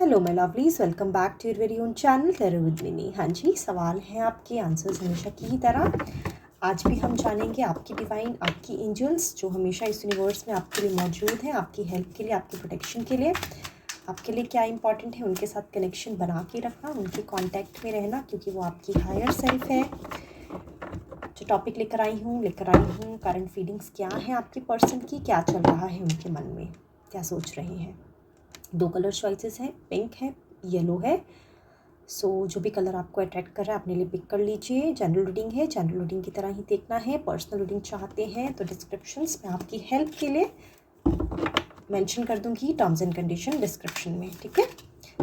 Hello my lovelies, welcome back to your very own channel tarot with Mini. हाँ जी, सवाल हैं आपके, आंसर्स हमेशा की ही तरह। आज भी हम जानेंगे आपकी डिवाइन, आपकी एंजल्स जो हमेशा इस यूनिवर्स में आपके लिए मौजूद हैं, आपकी हेल्प के लिए, आपकी प्रोटेक्शन के लिए। आपके लिए क्या इंपॉर्टेंट है, उनके साथ कनेक्शन बना के रखना, उनके कांटेक्ट में रहना, क्योंकि वो आपकी हायर सेल्फ है। जो टॉपिक लेकर आई हूँ करंट फीलिंग्स क्या हैं आपके पर्सन की, क्या चल रहा है उनके मन में, क्या सोच रहे हैं। 2 कलर चॉइसेस हैं, पिंक है, येलो है। सो जो भी कलर आपको अट्रैक्ट कर रहा है अपने लिए पिक कर लीजिए। जनरल रीडिंग है, जनरल रीडिंग की तरह ही देखना है। पर्सनल रीडिंग चाहते हैं तो डिस्क्रिप्शंस में आपकी हेल्प के लिए मेंशन कर दूंगी, टर्म्स एंड कंडीशन डिस्क्रिप्शन में, ठीक है।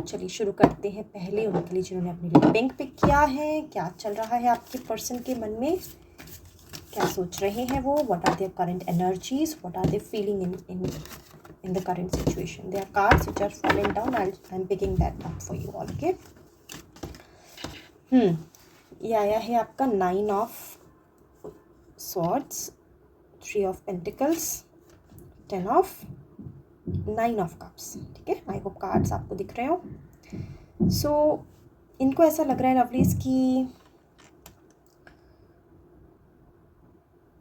चलिए शुरू करते हैं। पहले उनके लिए जिन्होंने अपने लिए पिंक पिक किया है, क्या चल रहा है आपके पर्सन के मन में, क्या सोच रहे हैं वो, what are their current energies, what are they feeling in the current situation. There are cards which are falling down. I'm picking that up for you all. Okay. ये आया है आपका 9 of Swords, 3 of Pentacles, 10 of 9 of Cups. ठीक है, I hope cards आपको दिख रहे हो। सो इनको ऐसा लग रहा है लवलीज कि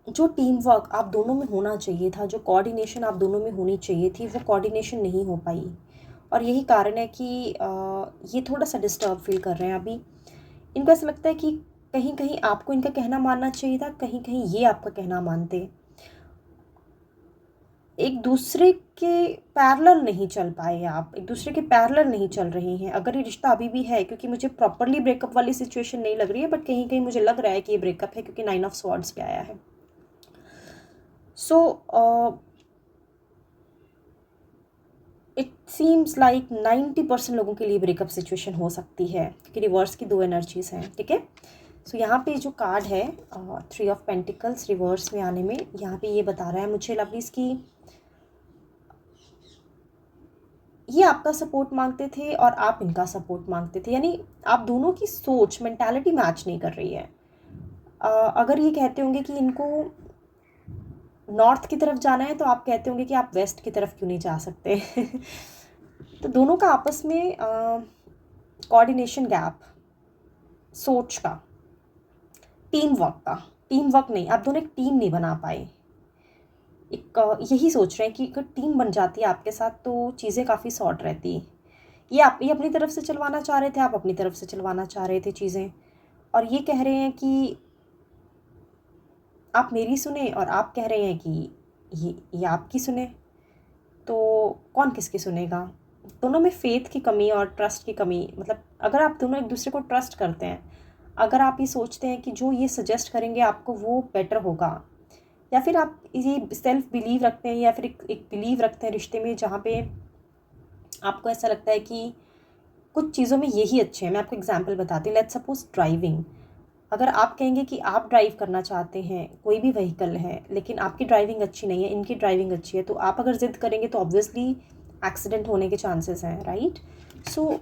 जो टीम वर्क आप दोनों में होना चाहिए था, जो कोऑर्डिनेशन आप दोनों में होनी चाहिए थी, वो कोऑर्डिनेशन नहीं हो पाई। और यही कारण है कि ये थोड़ा सा डिस्टर्ब फील कर रहे हैं अभी। इनको ऐसा लगता है कि कहीं कहीं आपको इनका कहना मानना चाहिए था, कहीं कहीं ये आपका कहना मानते। एक दूसरे के पैरेलल नहीं चल पाए, आप एक दूसरे के पैरेलल नहीं चल रहे हैं। अगर ये रिश्ता अभी भी है, क्योंकि मुझे प्रॉपरली ब्रेकअप वाली सिचुएशन नहीं लग रही है, बट कहीं कहीं मुझे लग रहा है कि ये ब्रेकअप है, क्योंकि 9 ऑफ स्वॉर्ड्स पे आया है। सो इट सीम्स लाइक 90% लोगों के लिए ब्रेकअप सिचुएशन हो सकती है, क्योंकि रिवर्स की 2 एनर्जीज हैं, ठीक है। सो यहाँ पे जो कार्ड है 3 ऑफ पेंटिकल्स रिवर्स में आने में, यहाँ पे ये बता रहा है मुझे लवलीज की ये आपका सपोर्ट मांगते थे और आप इनका सपोर्ट मांगते थे। यानी आप दोनों की सोच, मेंटालिटी मैच नहीं कर रही है। अगर ये कहते होंगे कि इनको नॉर्थ की तरफ जाना है, तो आप कहते होंगे कि आप वेस्ट की तरफ क्यों नहीं जा सकते। तो दोनों का आपस में कोऑर्डिनेशन गैप, सोच का, टीम वर्क नहीं, आप दोनों एक टीम नहीं बना पाए। एक यही सोच रहे हैं कि अगर टीम बन जाती है आपके साथ तो चीज़ें काफ़ी सॉर्ट रहती। ये अपनी तरफ से चलवाना चाह रहे थे, आप अपनी तरफ से चलवाना चाह रहे थे चीज़ें, और ये कह रहे हैं कि आप मेरी सुने और आप कह रहे हैं कि ये आपकी सुने। तो कौन किसकी सुनेगा? दोनों में फेथ की कमी और ट्रस्ट की कमी। मतलब अगर आप दोनों एक दूसरे को ट्रस्ट करते हैं, अगर आप ये सोचते हैं कि जो ये सजेस्ट करेंगे आपको वो बेटर होगा, या फिर आप ये सेल्फ बिलीव रखते हैं, या फिर एक बिलीव रखते हैं रिश्ते में जहाँ पे आपको ऐसा लगता है कि कुछ चीज़ों में यही अच्छे हैं। मैं आपको एग्जांपल बताती हूँ। Let's suppose driving. अगर आप कहेंगे कि आप ड्राइव करना चाहते हैं, कोई भी व्हीकल है, लेकिन आपकी ड्राइविंग अच्छी नहीं है, इनकी ड्राइविंग अच्छी है, तो आप अगर ज़िद करेंगे तो ऑब्वियसली एक्सीडेंट होने के चांसेस हैं, राइट। सो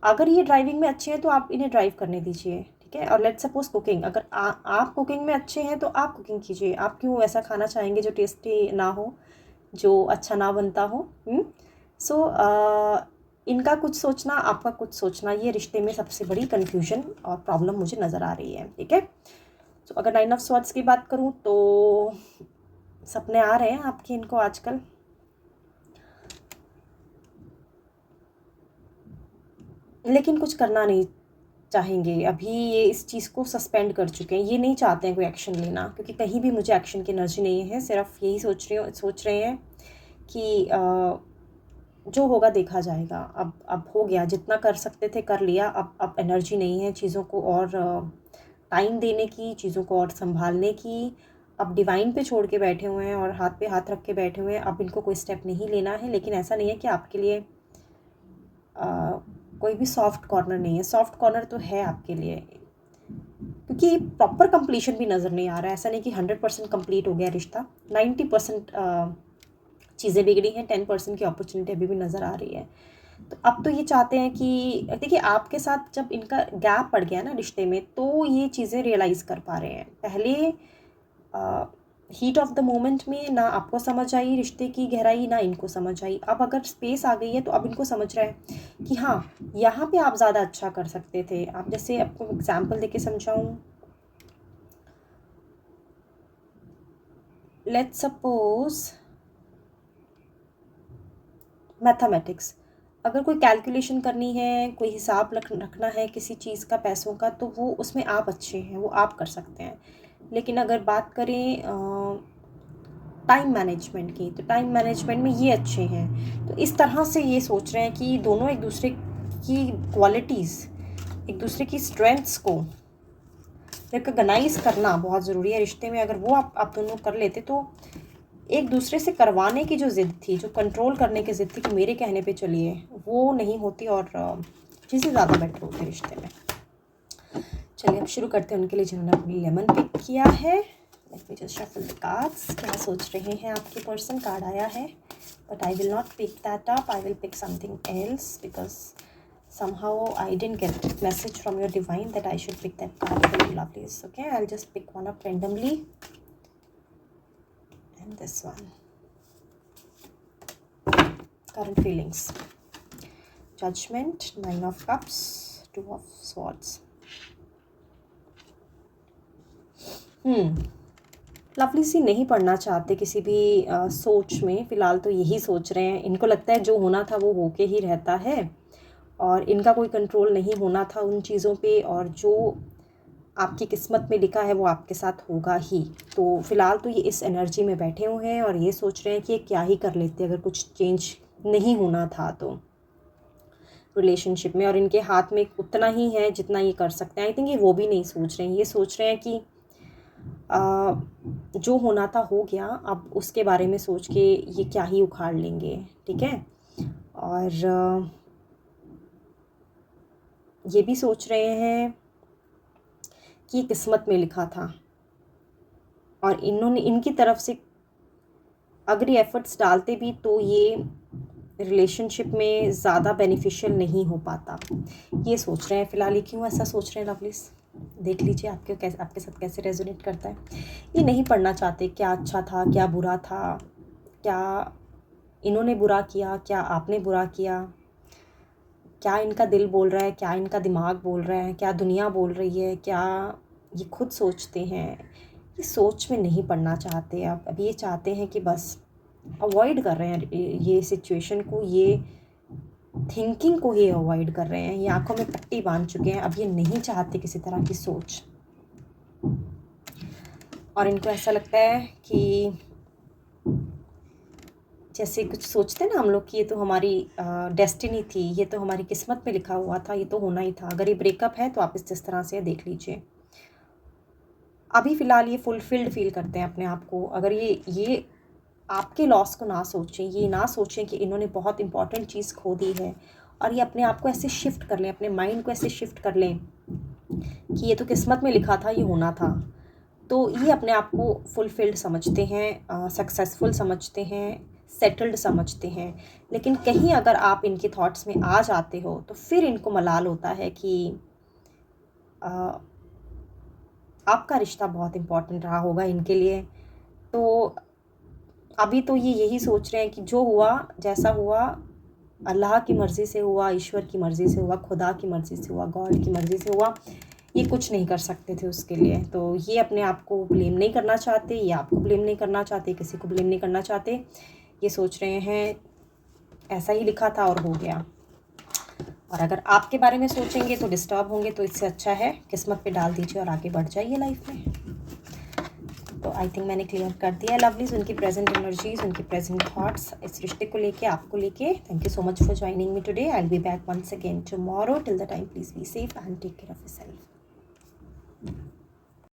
अगर ये ड्राइविंग में अच्छे हैं तो आप इन्हें ड्राइव करने दीजिए, ठीक है। और लेट्स सपोज कुकिंग, अगर आप कुकिंग में अच्छे हैं तो आप कुकिंग कीजिए। आप क्यों ऐसा खाना चाहेंगे जो टेस्टी ना हो, जो अच्छा ना बनता हो। सो इनका कुछ सोचना, आपका कुछ सोचना, ये रिश्ते में सबसे बड़ी कन्फ्यूजन और प्रॉब्लम मुझे नज़र आ रही है, ठीक है। तो अगर 9 ऑफ स्वॉर्ड्स की बात करूँ तो सपने आ रहे हैं आपके इनको आजकल, लेकिन कुछ करना नहीं चाहेंगे अभी। ये इस चीज़ को सस्पेंड कर चुके हैं, ये नहीं चाहते हैं कोई एक्शन लेना, क्योंकि कहीं भी मुझे एक्शन की एनर्जी नहीं है। सिर्फ यही सोच रहे हैं कि जो होगा देखा जाएगा। अब हो गया, जितना कर सकते थे कर लिया। अब एनर्जी नहीं है चीज़ों को और टाइम देने की, चीज़ों को और संभालने की। अब डिवाइन पे छोड़ के बैठे हुए हैं और हाथ पे हाथ रख के बैठे हुए हैं। अब इनको कोई स्टेप नहीं लेना है। लेकिन ऐसा नहीं है कि आपके लिए कोई भी सॉफ्ट कॉर्नर नहीं है। सॉफ्ट कॉर्नर तो है आपके लिए, क्योंकि प्रॉपर कंप्लीशन भी नज़र नहीं आ रहा है। ऐसा नहीं कि 100% कंप्लीट हो गया रिश्ता, 90% चीज़ें बिगड़ी हैं, 10% की अपॉर्चुनिटी अभी भी नज़र आ रही है। तो अब तो ये चाहते हैं कि देखिए, आपके साथ जब इनका गैप पड़ गया ना रिश्ते में, तो ये चीज़ें रियलाइज़ कर पा रहे हैं। पहले हीट ऑफ द मोमेंट में ना आपको समझ आई रिश्ते की गहराई, ना इनको समझ आई। अब अगर स्पेस आ गई है तो अब इनको समझ रहा है कि हाँ, यहाँ पे आप ज़्यादा अच्छा कर सकते थे। आप जैसे आपको एग्जांपल देके समझाऊँ, लेट्स सपोज मैथमेटिक्स, अगर कोई कैलकुलेशन करनी है, कोई हिसाब रखना है किसी चीज़ का, पैसों का, तो वो उसमें आप अच्छे हैं, वो आप कर सकते हैं। लेकिन अगर बात करें टाइम मैनेजमेंट की, तो टाइम मैनेजमेंट में ये अच्छे हैं। तो इस तरह से ये सोच रहे हैं कि दोनों एक दूसरे की क्वालिटीज़, एक दूसरे की स्ट्रेंथ्स को रिकॉग्नाइज करना बहुत ज़रूरी है रिश्ते में। अगर वो आप दोनों कर लेते तो एक दूसरे से करवाने की जो ज़िद थी, जो कंट्रोल करने की ज़िद थी कि मेरे कहने पे चलिए, वो नहीं होती और चीज़ें ज़्यादा बेटर होती रिश्ते में। चलिए अब शुरू करते हैं उनके लिए जिन्होंने अपनी लेमन पिक किया है। Let me just shuffle the cards. क्या सोच रहे हैं आपके पर्सन? कार्ड आया है but I will not pick that up, I will pick something else because somehow I didn't get message from your divine that I should pick that card for you lovelies. Okay, I'll just pick one up randomly, and this one. Current feelings, judgment, 9 of cups, 2 of swords. Lovely सी नहीं पढ़ना चाहते किसी भी सोच में। फ़िलहाल तो यही सोच रहे हैं, इनको लगता है जो होना था वो होके ही रहता है और इनका कोई कंट्रोल नहीं होना था उन चीज़ों पे, और जो आपकी किस्मत में लिखा है वो आपके साथ होगा ही। तो फ़िलहाल तो ये इस एनर्जी में बैठे हुए हैं और ये सोच रहे हैं कि ये क्या ही कर लेते अगर कुछ चेंज नहीं होना था तो रिलेशनशिप में, और इनके हाथ में उतना ही है जितना ये कर सकते हैं। आई थिंक ये वो भी नहीं सोच रहे हैं, ये सोच रहे हैं कि जो होना था हो गया, अब उसके बारे में सोच के ये क्या ही उखाड़ लेंगे। ठीक है, और ये भी सोच रहे हैं कि किस्मत में लिखा था और इन्होंने इनकी तरफ से अगर ये एफर्ट्स डालते भी तो ये रिलेशनशिप में ज़्यादा बेनिफिशियल नहीं हो पाता। ये सोच रहे हैं फ़िलहाल। ये क्यों ऐसा सोच रहे हैं लवलीज? देख लीजिए आपके साथ कैसे रेजोनेट करता है। ये नहीं पढ़ना चाहते क्या अच्छा था क्या बुरा था, क्या इन्होंने बुरा किया, क्या आपने बुरा किया, क्या इनका दिल बोल रहा है, क्या इनका दिमाग बोल रहा है, क्या दुनिया बोल रही है, क्या ये खुद सोचते हैं। ये सोच में नहीं पढ़ना चाहते। अब ये चाहते हैं कि बस अवॉइड कर रहे हैं ये सिचुएशन को, ये थिंकिंग को ही अवॉइड कर रहे हैं। ये आंखों में पट्टी बांध चुके हैं, अब ये नहीं चाहते किसी तरह की सोच। और इनको ऐसा लगता है कि जैसे कुछ सोचते हैं ना हम लोग कि ये तो हमारी डेस्टिनी थी, ये तो हमारी किस्मत में लिखा हुआ था, ये तो होना ही था। अगर ये ब्रेकअप है तो आप इस तरह से देख लीजिए। अभी फ़िलहाल ये फुलफिल्ड फील करते हैं अपने आप को। अगर ये आपके लॉस को ना सोचें, ये ना सोचें कि इन्होंने बहुत इंपॉर्टेंट चीज़ खो दी है, और ये अपने आप को ऐसे शिफ्ट कर लें, अपने माइंड को ऐसे शिफ्ट कर लें कि ये तो किस्मत में लिखा था, ये होना था। तो ये अपने आप को फुलफिल्ड समझते हैं, सक्सेसफुल समझते हैं, सेटल्ड समझते हैं। लेकिन कहीं अगर आप इनके थॉट्स में आ जाते हो तो फिर इनको मलाल होता है कि आपका रिश्ता बहुत इम्पोर्टेंट रहा होगा इनके लिए। तो अभी तो ये यही सोच रहे हैं कि जो हुआ, जैसा हुआ, अल्लाह की मर्ज़ी से हुआ, ईश्वर की मर्ज़ी से हुआ, खुदा की मर्ज़ी से हुआ, गॉड की मर्ज़ी से हुआ। ये कुछ नहीं कर सकते थे उसके लिए। तो ये अपने आप को ब्लेम नहीं करना चाहते, ये आपको ब्लेम नहीं करना चाहते, किसी को ब्लेम नहीं करना चाहते। ये सोच रहे हैं ऐसा ही लिखा था और हो गया। और अगर आपके बारे में सोचेंगे तो डिस्टर्ब होंगे, तो इससे अच्छा है किस्मत पे डाल दीजिए और आगे बढ़ जाइए लाइफ में। तो आई थिंक मैंने क्लियर कर दिया है लवलीज, उनकी प्रेजेंट एनर्जीज, उनकी प्रेजेंट थॉट्स इस रिश्ते को लेके, आपको लेके। Thank you so much for joining me today. I will be back once again tomorrow. Till the time please be safe and take care of yourself.